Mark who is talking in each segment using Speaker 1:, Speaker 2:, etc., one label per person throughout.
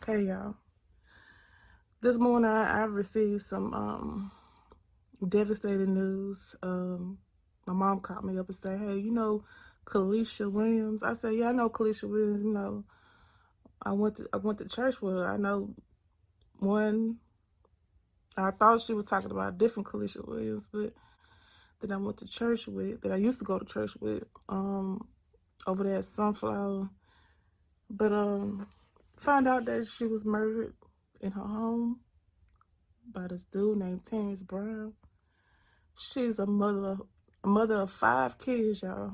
Speaker 1: Hey y'all. This morning I received some devastating news. My mom called me up and said, "Hey, Kalisca Williams?" I said, "Yeah, I know Kalisca Williams. I went to church with her. I know one. I thought she was talking about a different Kalisca Williams, but that I went to church with, that I used to go to church with, over there at Sunflower. But found out that she was murdered in her home by this dude named Terrence Brown. She's a mother of 5 kids, y'all.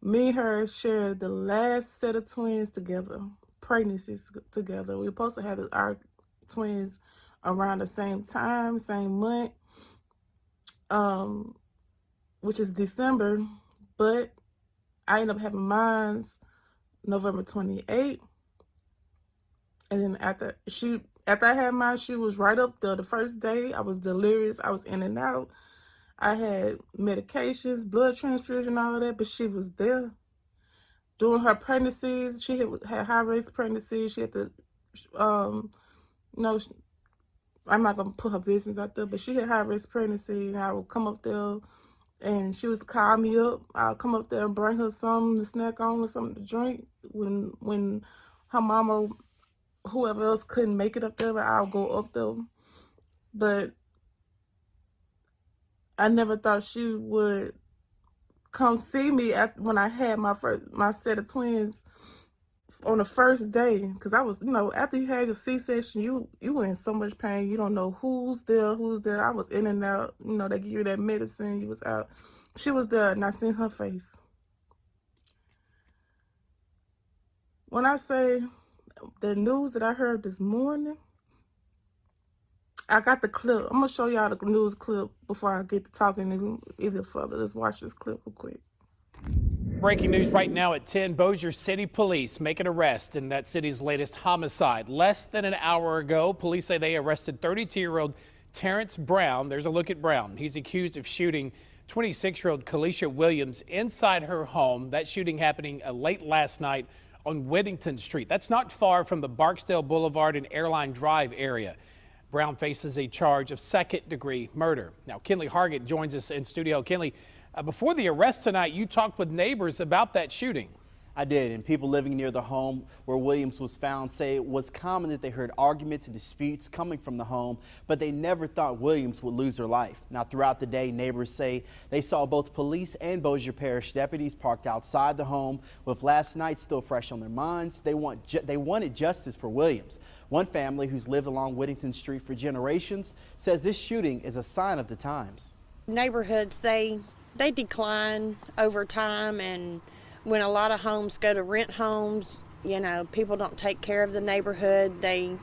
Speaker 1: Me and her shared the last set of twins together, pregnancies together. We were supposed to have our twins around the same time, same month, um, which is December, but I ended up having mine November 28th. And then after I had mine, she was right up there. The first day, I was delirious. I was in and out. I had medications, blood transfusion, all of that, but she was there. During her pregnancies, she had high-risk pregnancies. She had to, no, I'm not going to put her business out there, but she had high-risk pregnancy, and I would come up there, and she would call me up. I'll come up there and bring her something to snack on or something to drink. When her mama, whoever else couldn't make it up there, but I'll go up there. But I never thought she would come see me when I had my set of twins on the first day, because I was, after you had your C-section, you were in so much pain. You don't know who's there. I was in and out. They give you that medicine. You was out. She was there, and I seen her face. When I say the news that I heard this morning, I got the clip. I'm gonna show y'all the news clip before I get to talking even further. Let's watch this clip real quick.
Speaker 2: Breaking news right now at 10. Bossier City Police make an arrest in that city's latest homicide. Less than an hour ago, police say they arrested 32-year-old Terrence Brown. There's a look at Brown. He's accused of shooting 26-year-old Kalisca Williams inside her home. That shooting happening late last night on Whittington Street. That's not far from the Barksdale Boulevard and Airline Drive area. Brown faces a charge of second-degree murder. Now, Kinley Hargett joins us in studio. Kinley, before the arrest tonight, you talked with neighbors about that shooting.
Speaker 3: I did, and people living near the home where Williams was found say it was common that they heard arguments and disputes coming from the home, but they never thought Williams would lose her life. Now, throughout the day, neighbors say they saw both police and Bossier Parish deputies parked outside the home. With last night still fresh on their minds, they wanted justice for Williams. One family who's lived along Whittington Street for generations says this shooting is a sign of the times.
Speaker 4: Neighborhoods, they decline over time, and when a lot of homes go to rent homes, people don't take care of the neighborhood. They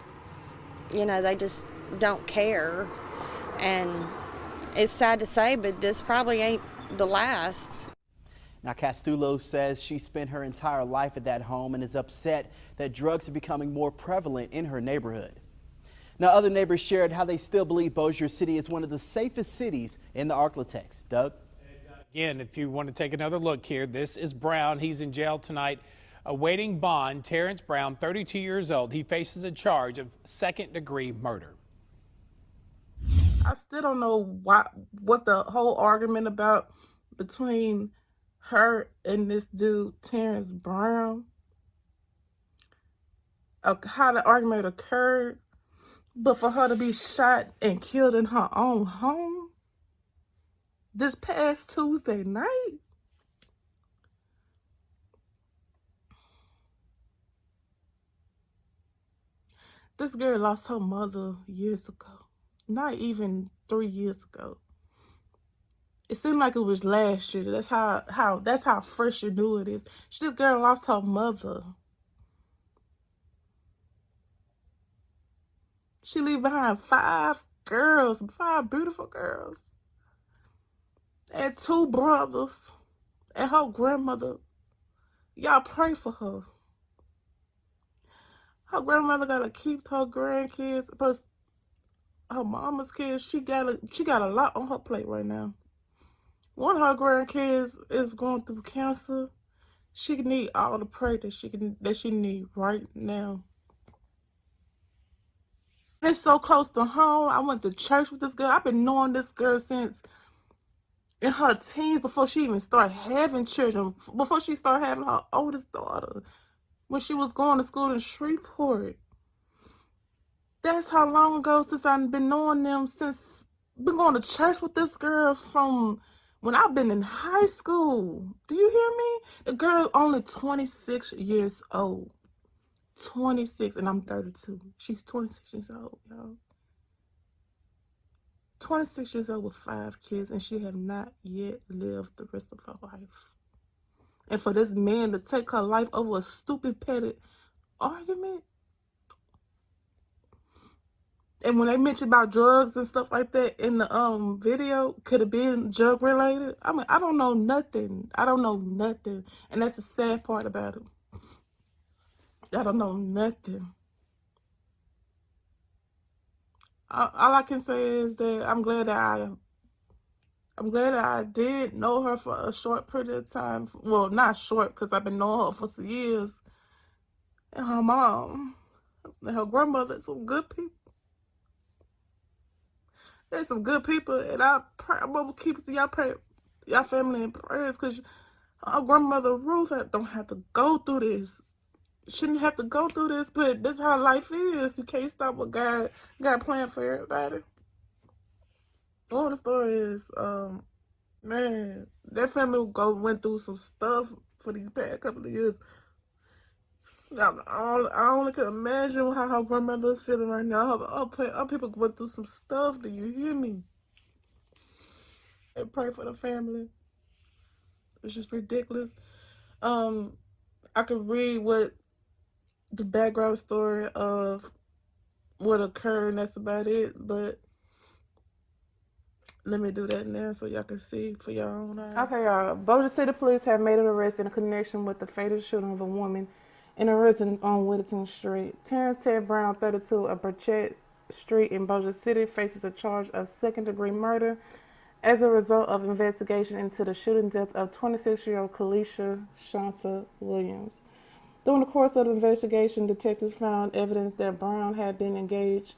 Speaker 4: just don't care. And it's sad to say, but this probably ain't the last.
Speaker 3: Now, Castulo says she spent her entire life at that home and is upset that drugs are becoming more prevalent in her neighborhood. Now, other neighbors shared how they still believe Bossier City is one of the safest cities in the Arklatex. Doug?
Speaker 2: Again, if you want to take another look here, this is Brown. He's in jail tonight awaiting bond. Terrence Brown, 32 years old. He faces a charge of second-degree murder.
Speaker 1: I still don't know what the whole argument about between her and this dude, Terrence Brown, how the argument occurred, but for her to be shot and killed in her own home this past Tuesday night. This girl lost her mother years ago, not even 3 years ago. It seemed like it was last year. That's how fresh you knew it is. This girl lost her mother. She leave behind 5 beautiful girls, and 2 brothers, and her grandmother. Y'all pray for her. Her grandmother gotta keep her grandkids, plus her mama's kids. She got a lot on her plate right now. One of her grandkids is going through cancer. She need all the prayer that she need right now. It's so close to home. I went to church with this girl. I've been knowing this girl since in her teens, before she even started having children, before she started having her oldest daughter, when she was going to school in Shreveport. That's how long ago since I've been knowing them, since been going to church with this girl from when I've been in high school. Do you hear me? The girl's only 26 years old. 26, and I'm 32. She's 26 years old, y'all. 26 years old with 5 kids, and she have not yet lived the rest of her life. And for this man to take her life over a stupid petty argument. And when they mention about drugs and stuff like that in the video, could have been drug related. I mean, I don't know nothing. I don't know nothing. And that's the sad part about it. I don't know nothing. All I can say is that I'm glad that I did know her for a short period of time. Well, not short, because I've been knowing her for some years. And her mom and her grandmother, some good people. There's some good people, and I'm gonna keep y'all family in prayers, because our grandmother Ruth don't have to go through this. Shouldn't have to go through this, but this is how life is. You can't stop what God planned for everybody. All the story is, man, that family went through some stuff for these past couple of years. I only can imagine how her grandmother is feeling right now. Her people went through some stuff. Do you hear me? And pray for the family. It's just ridiculous. I could read what the background story of what occurred, and that's about it. But let me do that now so y'all can see for your own eyes. Okay, y'all. Bossier City police have made an arrest in connection with the fatal shooting of a woman in a residence on Whittington Street. Terrence Ted Brown, 32, of Burchett Street in Bossier City, faces a charge of second-degree murder as a result of investigation into the shooting death of 26-year-old Kalisca Williams. During the course of the investigation, detectives found evidence that Brown had been engaged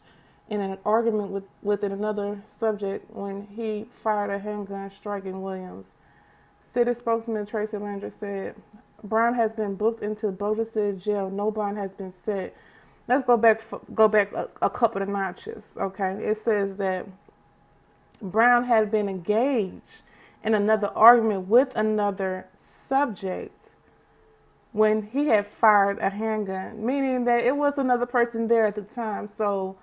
Speaker 1: in an argument with another subject when he fired a handgun, striking Williams. City spokesman Tracy Landry said, Brown has been booked into Bossier City jail. No bond has been set. Let's go back a couple of notches, okay? It says that Brown had been engaged in another argument with another subject when he had fired a handgun, meaning that it was another person there at the time. So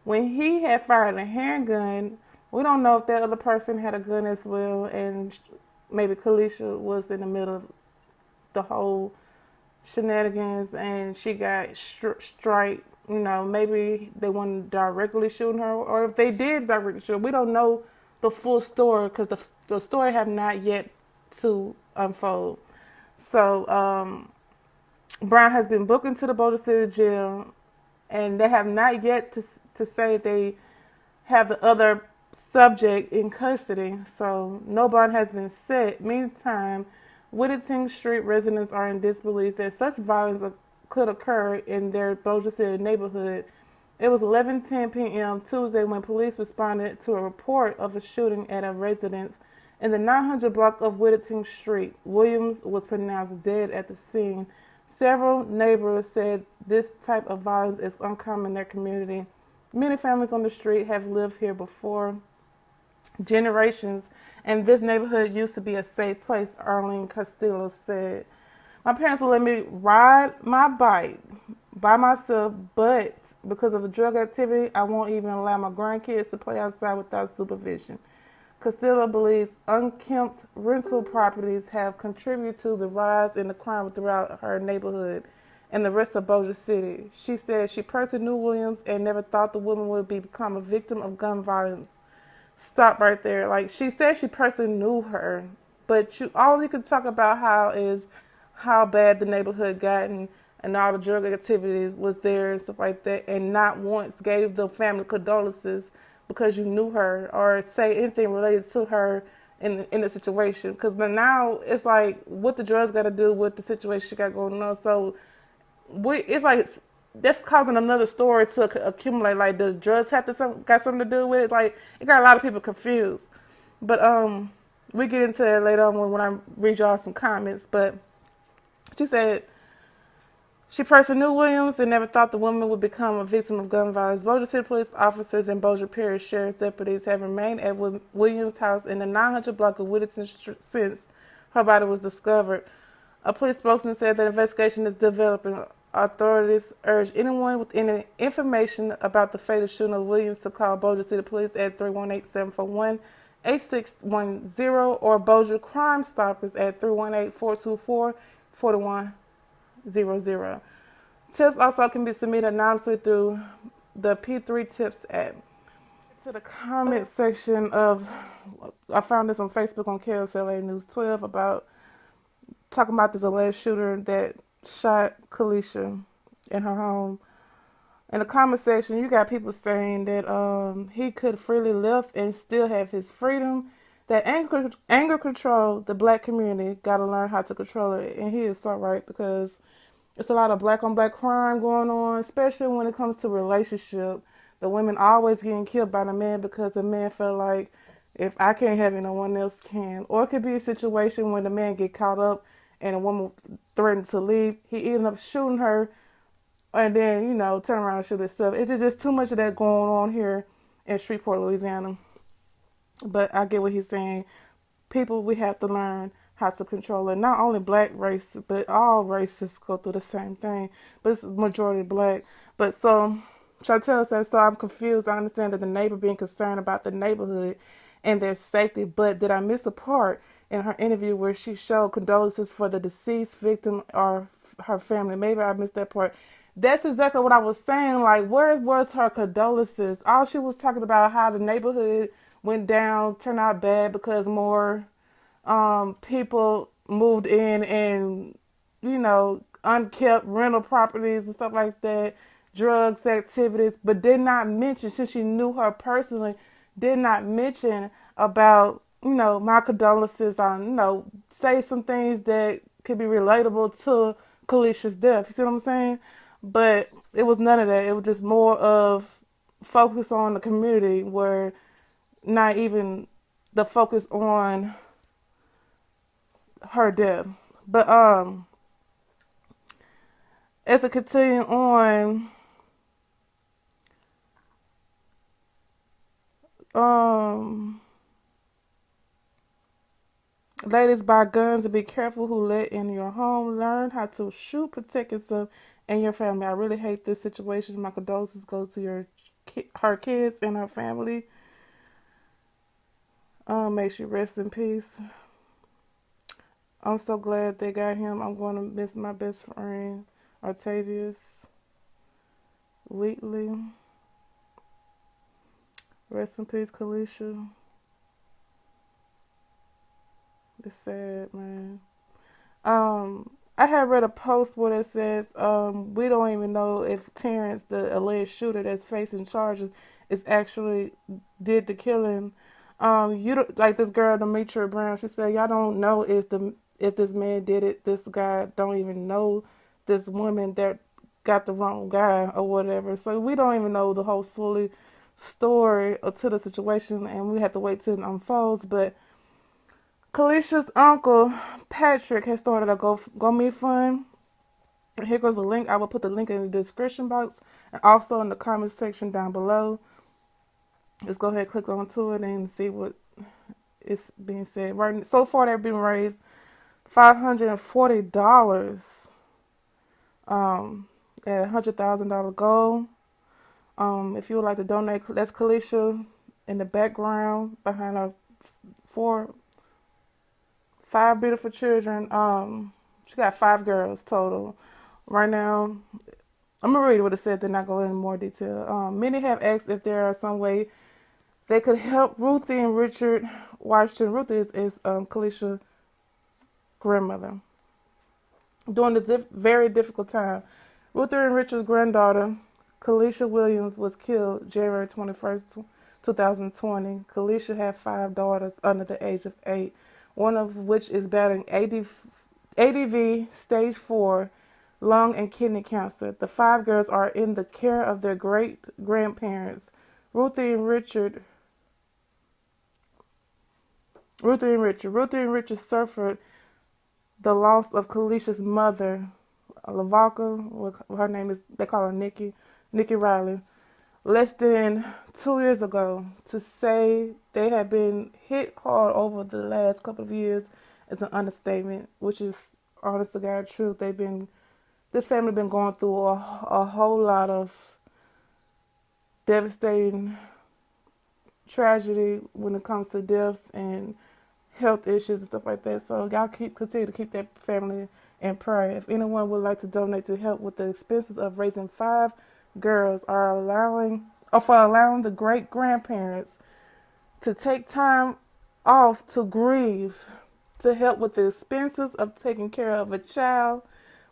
Speaker 1: when he had fired a handgun, we don't know if that other person had a gun as well, and maybe Kalisca was in the middle of the whole shenanigans and she got strike. You know, maybe they weren't directly shooting her, or if they did directly shoot her, we don't know the full story, because the story have not yet to unfold. So Brown has been booked into the Bossier City jail, and they have not yet to say they have the other subject in custody. So no bond has been set. Meantime, Whittington Street residents are in disbelief that such violence could occur in their Bossier City neighborhood. It was 11:10 p.m. Tuesday when police responded to a report of a shooting at a residence in the 900 block of Whittington Street. Williams was pronounced dead at the scene. Several neighbors said this type of violence is uncommon in their community. Many families on the street have lived here before generations, and this neighborhood used to be a safe place, Arlene Castillo said. My parents will let me ride my bike by myself, but because of the drug activity, I won't even allow my grandkids to play outside without supervision. Castillo believes unkempt rental properties have contributed to the rise in the crime throughout her neighborhood and the rest of Bossier City. She said she personally knew Williams and never thought the woman would become a victim of gun violence. Stop right there. Like, she said she personally knew her, but all you can talk about how bad the neighborhood got, and all the drug activities was there and stuff like that, and not once gave the family condolences because you knew her or say anything related to her in the situation. Because now it's like, what the drugs got to do with the situation she got going on. So it's like that's causing another story to accumulate. Like, does drugs have to got something to do with it? Like, it got a lot of people confused. But we get into that later on when I read y'all some comments. But she said she personally knew Williams and never thought the woman would become a victim of gun violence. Bossier City police officers and Bossier Parish Sheriff's deputies have remained at Williams' house in the 900 block of Whittington since her body was discovered. A police spokesman said the investigation is developing. Authorities urge anyone with any information about the fatal shooting of Williams to call Bossier City Police at 318-741-8610 or Bossier Crime Stoppers at 318-424-4100. Tips also can be submitted anonymously through the P3 Tips app. To the comment section of, I found this on Facebook on KSLA News 12 about talking about this alleged shooter that shot Kalisca in her home. In the comment section, you got people saying that he could freely live and still have his freedom. That anger control the black community. Got to learn how to control it. And he is so right, because it's a lot of black on black crime going on, especially when it comes to relationship. The women always getting killed by the man because the man felt like, if I can't have it, no one else can. Or it could be a situation when the man get caught up and a woman threatened to leave. He ended up shooting her and then, turn around and shoot himself. It's just too much of that going on here in Shreveport, Louisiana. But I get what he's saying. People, we have to learn how to control it. Not only black race, but all races go through the same thing. But it's majority black. But so Chantel says, so I'm confused. I understand that the neighbor being concerned about the neighborhood and their safety, but did I miss a part in her interview where she showed condolences for the deceased victim or her family? Maybe I missed that part. That's exactly what I was saying. Like, where was her condolences? All she was talking about how the neighborhood went down, turned out bad because more people moved in and, unkept rental properties and stuff like that, drugs, activities, but did not mention, since she knew her personally, did not mention about, my condolences on, say some things that could be relatable to Kalisca's death. You see what I'm saying? But it was none of that. It was just more of focus on the community, where not even the focus on her death. But as it continues on, ladies, buy guns and be careful who let in your home. Learn how to shoot, protect yourself and your family. I really hate this situation. My condolences go to her kids and her family. May she rest in peace. I'm so glad they got him. I'm going to miss my best friend, Octavius Wheatley. Rest in peace, Kalisca. It's sad, man. I had read a post where it says, we don't even know if Terrence, the alleged shooter that's facing charges, is actually did the killing. You don't, like this girl, Demetria Brown, she said, y'all don't know if this man did it. This guy don't even know this woman that got the wrong guy or whatever. So we don't even know the whole fully story to the situation, and we have to wait till it unfolds. But Kalisca's uncle, Patrick, has started a GoMe fund. Here goes a link. I will put the link in the description box and also in the comment section down below. Let's go ahead and click onto it and see what is being said. Right, so far they've been raised $540 at $100,000 goal. If you would like to donate, that's Kalisca in the background behind her 5 beautiful children. She got 5 girls total. Right now, I'm going to read what it said, then I go in more detail. Many have asked if there are some way they could help Ruthie and Richard Washington. Ruthie is Kalisca's grandmother during this very difficult time. Ruthie and Richard's granddaughter, Kalisca Williams, was killed January 21st, 2020. Kalisca had 5 daughters under the age of 8, one of which is battling ADV stage 4 lung and kidney cancer. The 5 girls are in the care of their great-grandparents, Ruthie and Richard. Ruthie and Richard suffered the loss of Kalisca's mother, Lavalka. Her name is, they call her Nikki Riley, less than 2 years ago. To say they have been hit hard over the last couple of years is an understatement, which is honest to God truth. This family been going through a whole lot of devastating tragedy when it comes to deaths and health issues and stuff like that. So y'all continue to keep that family in prayer. If anyone would like to donate to help with the expenses of raising 5 girls for allowing the great grandparents to take time off to grieve, to help with the expenses of taking care of a child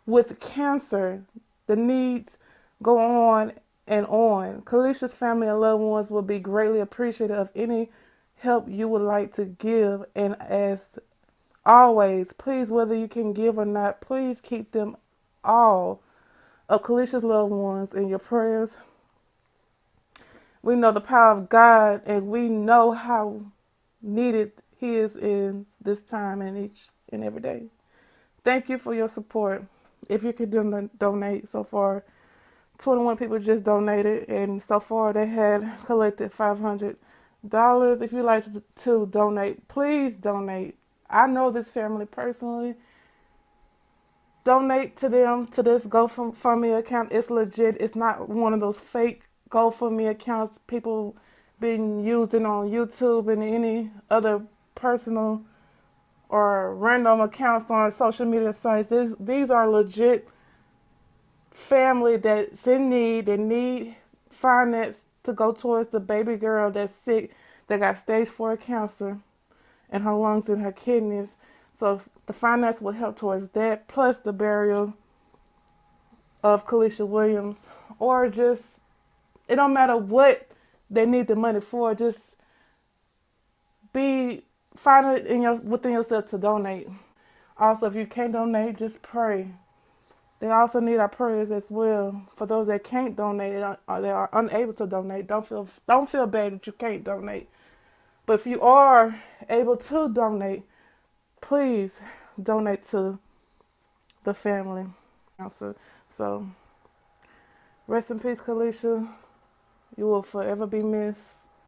Speaker 1: with cancer, the needs go on and on. Kalisca's family and loved ones will be greatly appreciative of any help you would like to give. And as always, please, whether you can give or not, please keep them all of Kalisca's loved ones in your prayers. We know the power of God, and we know how needed He is in this time and each and every day. Thank you for your support. If you could donate, so far 21 people just donated, and so far they had collected $500. If you'd like to donate, please donate. I know this family personally. Donate to them, to this GoFundMe account. It's legit. It's not one of those fake GoFundMe accounts people been using on YouTube and any other personal or random accounts on social media sites. These are legit family that's in need. They need finance to go towards the baby girl that's sick, that got stage 4 cancer in her lungs and her kidneys. So the finance will help towards that, plus the burial of Kalisca Williams, or just, it don't matter what they need the money for. Just find it within yourself to donate. Also, if you can't donate, just pray. They also need our prayers as well. For those that can't donate, they are unable to donate. Don't feel bad that you can't donate. But if you are able to donate, please donate to the family. So, rest in peace, Kalisca. You will forever be missed.